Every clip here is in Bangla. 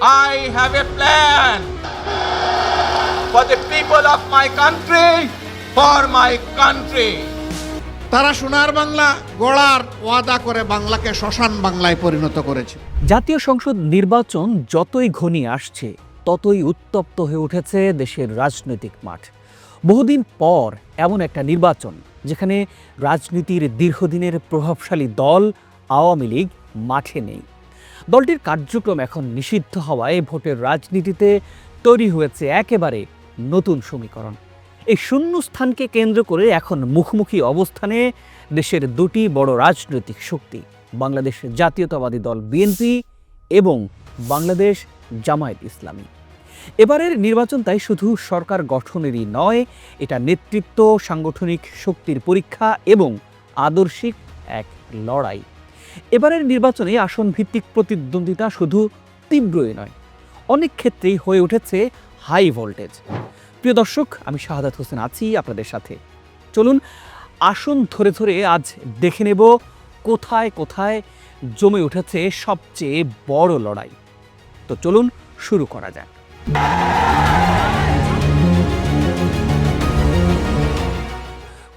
I have a plan for the people of my country, for my country. তারা সোনার বাংলা গড়ার ওয়াদা করে বাংলাকে শ্মশান বাংলায় পরিণত করেছে। জাতীয় সংসদ নির্বাচন যতই ঘনিয়ে আসছে ততই উত্তপ্ত হয়ে উঠেছে দেশের রাজনৈতিক মাঠ। বহুদিন পর এমন একটা নির্বাচন যেখানে রাজনীতির দীর্ঘদিনের প্রভাবশালী দল আওয়ামী লীগ মাঠে নেই। দলটির কার্যক্রম এখন নিষিদ্ধ হওয়ায় ভোটের রাজনীতিতে তৈরি হয়েছে একেবারে নতুন সমীকরণ। এই শূন্যস্থানকে কেন্দ্র করে এখন মুখোমুখি অবস্থানে দেশের দুটি বড় রাজনৈতিক শক্তি, বাংলাদেশ জাতীয়তাবাদী দল বিএনপি এবং বাংলাদেশ জামায়াত ইসলামী। এবারের নির্বাচন তাই শুধু সরকার গঠনেরই নয়, এটা নেতৃত্ব, সাংগঠনিক শক্তির পরীক্ষা এবং আদর্শিক এক লড়াই। এবারের নির্বাচনে আসন ভিত্তিক প্রতিদ্বন্দ্বিতা শুধু তীব্রই নয়, অনেক ক্ষেত্রেই হয়ে উঠেছে হাই ভোল্টেজ। প্রিয় দর্শক, আমি শাহাদাত হোসেন আছি আপনাদের সাথে। চলুন আসন ধরে ধরে আজ দেখে নেব কোথায় কোথায় জমে উঠেছে সবচেয়ে বড় লড়াই। তো চলুন শুরু করা যাক।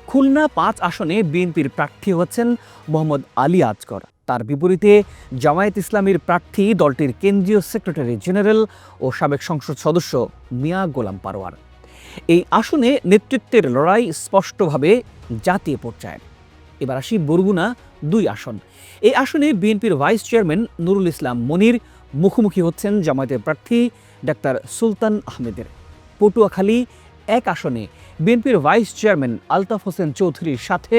খুলনা ৫ আসনে বিএনপির প্রার্থী হচ্ছেন মোহাম্মদ আলী আজগর। তার বিপরীতে জামায়াত ইসলামীর প্রার্থী দলটির কেন্দ্রীয় সেক্রেটারি জেনারেল ও সাবেক সংসদ সদস্য মিয়া গোলাম পারোয়ার। এই আসনে নেতৃত্বের লড়াই স্পষ্টভাবে জাতীয় পর্যায়ের। এবার আসি বরগুনা ২ আসন। এই আসনে বিএনপির ভাইস চেয়ারম্যান নুরুল ইসলাম মনির মুখোমুখি হচ্ছেন জামায়াতের প্রার্থী ডাক্তার সুলতান আহমেদের। পটুয়াখালী ১ আসনে বিএনপির ভাইস চেয়ারম্যান আলতাফ হোসেন চৌধুরীর সাথে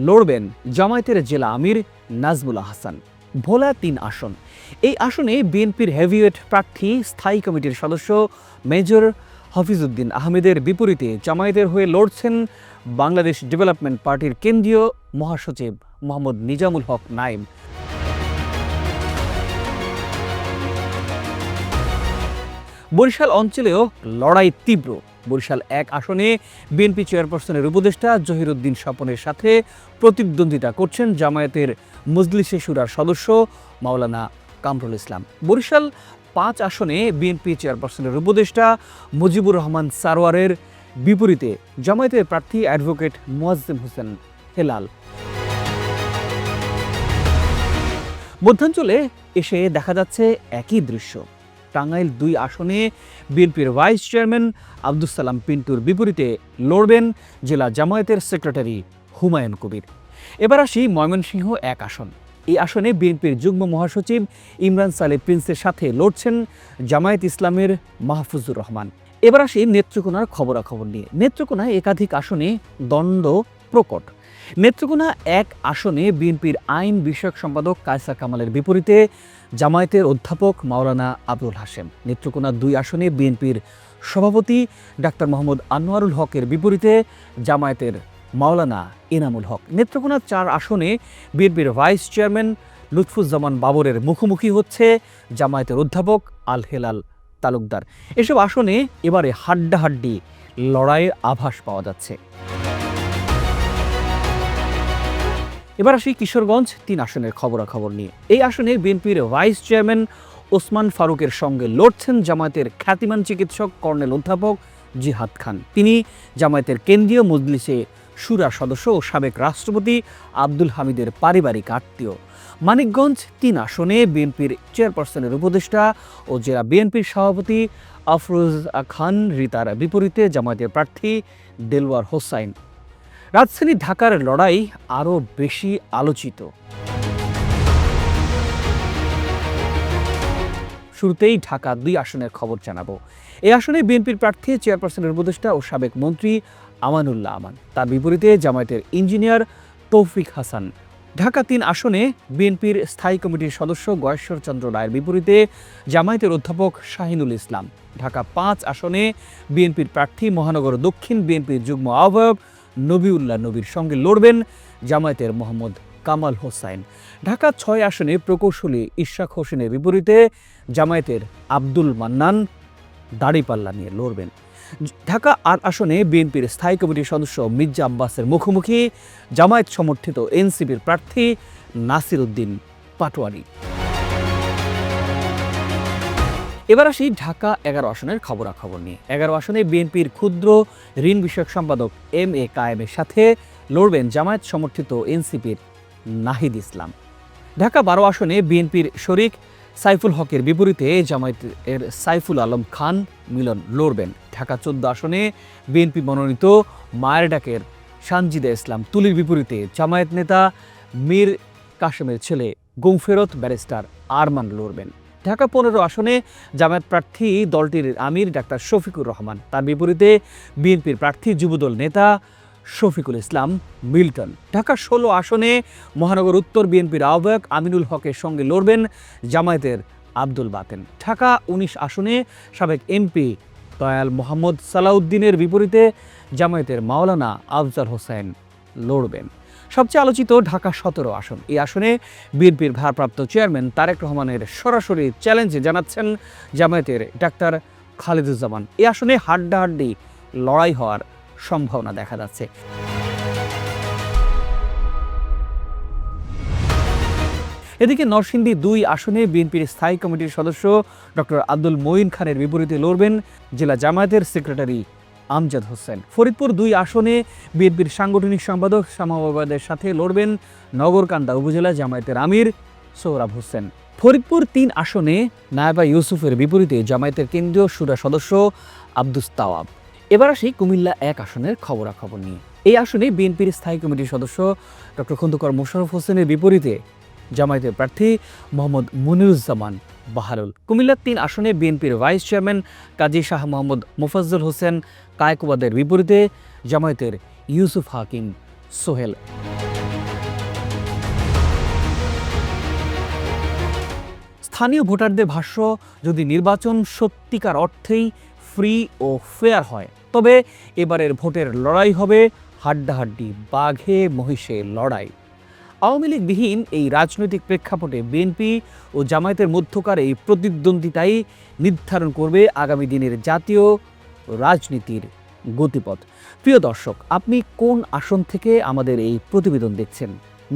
লড়বেন জামায়াতের জেলা আমির নাজমুল হাসান। ভোলা ৩ আসন। এই আসনে বিএনপির হেভিওয়েট প্রার্থী স্থায়ী কমিটির সদস্য মেজর হাফিজউদ্দিন আহমেদের বিপরীতে জামায়াতের হয়ে লড়ছেন বাংলাদেশ ডেভেলপমেন্ট পার্টির কেন্দ্রীয় মহাসচিব মোহাম্মদ নিজামুল হক নাইম। বরিশাল অঞ্চলেও লড়াই তীব্র। বরিশাল ১ আসনে বিএনপি চেয়ারপারসনের উপদেষ্টা জহিরুদ্দিন স্বপনের সাথে প্রতিদ্বন্দ্বিতা করছেন জামায়াতের মজলিসে শুরার সদস্য মাওলানা কামরুল ইসলাম। বরিশাল ৫ আসনে বিএনপি চেয়ারপারসনের উপদেষ্টা মুজিবুর রহমান সারোয়ারের বিপরীতে জামায়াতের প্রার্থী অ্যাডভোকেট মুয়াজ্জেম হোসেন হেলাল। মধ্যাঞ্চলে এসে দেখা যাচ্ছে একই দৃশ্য। টাঙ্গাইল ২ আসনে বিএনপির ভাইস চেয়ারম্যান আব্দুস সালাম পিন্টুর বিপরীতে লড়বেন জেলা জামায়াতের সেক্রেটারি হুমায়ুন কবির। এবার আসি ময়মনসিংহ ১ আসন। এই আসনে বিএনপির যুগ্ম মহাসচিব ইমরান সালেহ প্রিন্সের সাথে লড়ছেন জামায়াত ইসলামের মাহফুজুর রহমান। এবার আসি নেত্রকোনার খবরাখবর নিয়ে। নেত্রকোনায় একাধিক আসনে দ্বন্দ্ব প্রকট। নেত্রকোনা ১ আসনে বিএনপির আইন বিষয়ক সম্পাদক কায়সার কামালের বিপরীতে জামায়াতের অধ্যাপক মাওলানা আবুল হাশেম। নেত্রকোনা ২ আসনে বিএনপির সভাপতি ডাক্তার মোহাম্মদ আনোয়ারুল হকের বিপরীতে জামায়াতের মাওলানা এনামুল হক। নেত্রকোনা ৪ আসনে বিএনপির ভাইস চেয়ারম্যান লুৎফুজ্জামান বাবরের মুখোমুখি হচ্ছে জামায়াতের অধ্যাপক আল হেলাল তালুকদার। এসব আসনে এবারে হাড্ডাহাড্ডি লড়াইয়ের আভাস পাওয়া যাচ্ছে। এবার আসি কিশোরগঞ্জ ৩ আসনের খবরাখবর নিয়ে। এই আসনে বিএনপির ভাইস চেয়ারম্যান ওসমান ফারুকের সঙ্গে লড়ছেন জামায়াতের খ্যাতিমান চিকিৎসক কর্নেল অধ্যাপক জিহাদ খান। তিনি জামায়াতের কেন্দ্রীয় মজলিসে শুরা সদস্য ও সাবেক রাষ্ট্রপতি আব্দুল হামিদের পারিবারিক আত্মীয়। মানিকগঞ্জ ৩ আসনে বিএনপির চেয়ারপারসনের উপদেষ্টা ও জেলা বিএনপির সভাপতি আফরোজ খান রিতার বিপরীতে জামায়াতের প্রার্থী দেলওয়ার হোসাইন। রাজধানী ঢাকার লড়াই আরও বেশি আলোচিত। শুরুতেই ঢাকা ২ আসনের খবর জানাবো। এই আসনে বিএনপির প্রার্থী চেয়ারপারসনের উপদেষ্টা ও সাবেক মন্ত্রী আমানুল্লাহ আমান। তার বিপরীতে জামায়াতের ইঞ্জিনিয়ার তৌফিক হাসান। ঢাকা ৩ আসনে বিএনপির স্থায়ী কমিটির সদস্য গয়েশ্বর চন্দ্র রায়ের বিপরীতে জামায়াতের অধ্যাপক শাহিনুল ইসলাম। ঢাকা ৫ আসনে বিএনপির প্রার্থী মহানগর দক্ষিণ বিএনপির যুগ্ম আহ্বায়ক নবিউল্লাহ নবীর সঙ্গে লড়বেন জামায়াতের মোহাম্মদ কামাল হোসাইন। ঢাকা ৬ আসনে প্রকৌশলী ইশরাক হোসেনের বিপরীতে জামায়াতের আব্দুল মান্নান দাড়িপাল্লা নিয়ে লড়বেন। ঢাকা ৮ আসনে বিএনপির স্থায়ী কমিটির সদস্য মির্জা আব্বাসের মুখোমুখি জামায়াত সমর্থিত এনসিপির প্রার্থী নাসির উদ্দিন পাটোয়ারি। এবার আসি ঢাকা 11 আসনের খবরাখবর নিয়ে। 11 আসনে বিএনপির ক্ষুদ্র ঋণ বিষয়ক সম্পাদক এম এ কায়েমের সাথে লড়বেন জামায়াত সমর্থিত এনসিপির নাহিদ ইসলাম। ঢাকা 12 আসনে বিএনপির শরিক সাইফুল হকের বিপরীতে জামায়াতের সাইফুল আলম খান মিলন লড়বেন। ঢাকা 14 আসনে বিএনপি মনোনীত মায়ের ডাকের সানজিদা ইসলাম তুলির বিপরীতে জামায়াত নেতা মীর কাসেমের ছেলে গৌফেরত ব্যারিস্টার আরমান লড়বেন। ঢাকা 15 আসনে জামায়াত প্রার্থী দলটির আমির ডাক্তার শফিকুর রহমান, তার বিপরীতে বিএনপির প্রার্থী যুবদল নেতা শফিকুল ইসলাম মিল্টন। ঢাকা 16 আসনে মহানগর উত্তর বিএনপির আহ্বায়ক আমিনুল হকের সঙ্গে লড়বেন জামায়াতের আব্দুল বাতেন। ঢাকা 19 আসনে সাবেক এমপি দয়াল মোহাম্মদ সালাউদ্দিনের বিপরীতে জামায়াতের মাওলানা আফজাল হোসেন লড়বেন। সবচেয়ে আলোচিত ঢাকা 17 আসন। এই আসনে বিএনপির ভারপ্রাপ্ত চেয়ারম্যান তারেক রহমানের সরাসরি চ্যালেঞ্জে জানাচ্ছেন জামায়াতের ডাক্তার খালেদুজ্জামান। এই আসনে হাড্ডাহাড্ডি লড়াই হওয়ার সম্ভাবনা দেখা যাচ্ছে। এদিকে নরসিংদী 2 আসনে বিএনপির স্থায়ী কমিটির সদস্য ডক্টর আব্দুল মঈন খানের বিপরীতে লড়বেন জেলা জামায়াতের সেক্রেটারি আমজাদ হোসেন। ফরিদপুর 2 আসনে বিএনপির সাংগঠনিক সম্পাদক শামাবাদের সাথে লড়বেন নগরকান্দা উপজেলা জামায়াতের আমির সোহরাব হোসেন। ফরিদপুর 3 আসনে নায়েবা ইউসুফের বিপরীতে জামায়াতের কেন্দ্রীয় শুরা সদস্য আব্দুস তাওয়াব। এবার আসি কুমিল্লা 1 আসনের খবরাখবর নিয়ে। এই আসনে বিএনপির স্থায়ী কমিটির সদস্য ডক্টর খন্দকার মোশাররফ হোসেনের বিপরীতে জামায়াতের প্রার্থী মোহাম্মদ মনিরুজ্জামান বাহারুল। কুমিল্লা 3 আসনে বিএনপির ভাইস চেয়ারম্যান কাজী শাহ মোহাম্মদ মোফাজ্জল হোসেন কায়কোবাদের বিপরীতে জামায়াতের ইউসুফ হাকিম সোহেল। স্থানীয় ভোটারদের ভাষ্য, যদি নির্বাচন সত্যিকার অর্থেই ফ্রি ও ফেয়ার হয় তবে এবারের ভোটের লড়াই হবে হাড্ডাহাড্ডি, বাঘে মহিষে লড়াই। আওয়ামী লীগবিহীন এই রাজনৈতিক প্রেক্ষাপটে বিএনপি ও জামায়াতের মধ্যকার এই প্রতিদ্বন্দ্বিতাই নির্ধারণ করবে আগামী দিনের জাতীয় রাজনীতির গতিপথ। প্রিয় দর্শক, আপনি কোন আসন থেকে আমাদের এই প্রতিবেদন দেখছেন?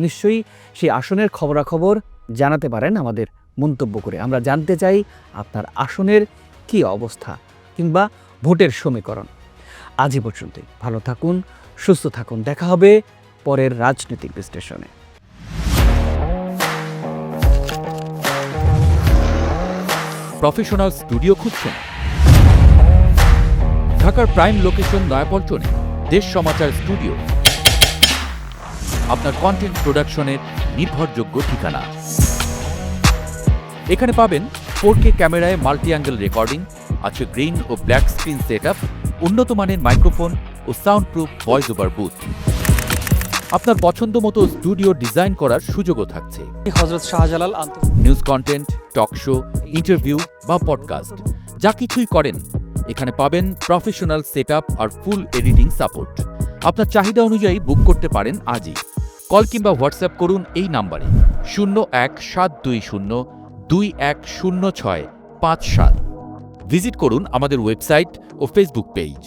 নিশ্চয়ই সেই আসনের খবরাখবর জানাতে পারেন আমাদের মন্তব্য করে। আমরা জানতে চাই আপনার আসনের কী অবস্থা কিংবা ভোটের সমীকরণ। আজই পর্যন্তই। ভালো থাকুন, সুস্থ থাকুন। দেখা হবে পরের রাজনৈতিক বিশ্লেষণে। প্রফেশনাল স্টুডিও খুঁজছেন? ঢাকার প্রাইম লোকেশন নয়াপল্টনে দেশ সমাচার স্টুডিও আপনার কন্টেন্ট প্রোডাকশনের নির্ভরযোগ্য ঠিকানা। এখানে পাবেন 4K ক্যামেরায় মাল্টি অ্যাঙ্গেল রেকর্ডিং, আছে গ্রিন ও ব্ল্যাক স্ক্রিন সেটআপ, উন্নত মানের মাইক্রোফোন ও sound proof voice over booth. আপনার পছন্দ মতো স্টুডিও ডিজাইন করার সুযোগও থাকছে। Hazrat Shahjalal news content, talk show, interview বা পডকাস্ট যা কিছুই করেন এখানে পাবেন প্রফেশনাল সেটআপ আর ফুল এডিটিং সাপোর্ট। আপনার চাহিদা অনুযায়ী বুক করতে পারেন আজই। কল কিংবা হোয়াটসঅ্যাপ করুন এই নাম্বারে 01-720-210657। ভিজিট করুন আমাদের ওয়েবসাইট ও ফেসবুক পেজ।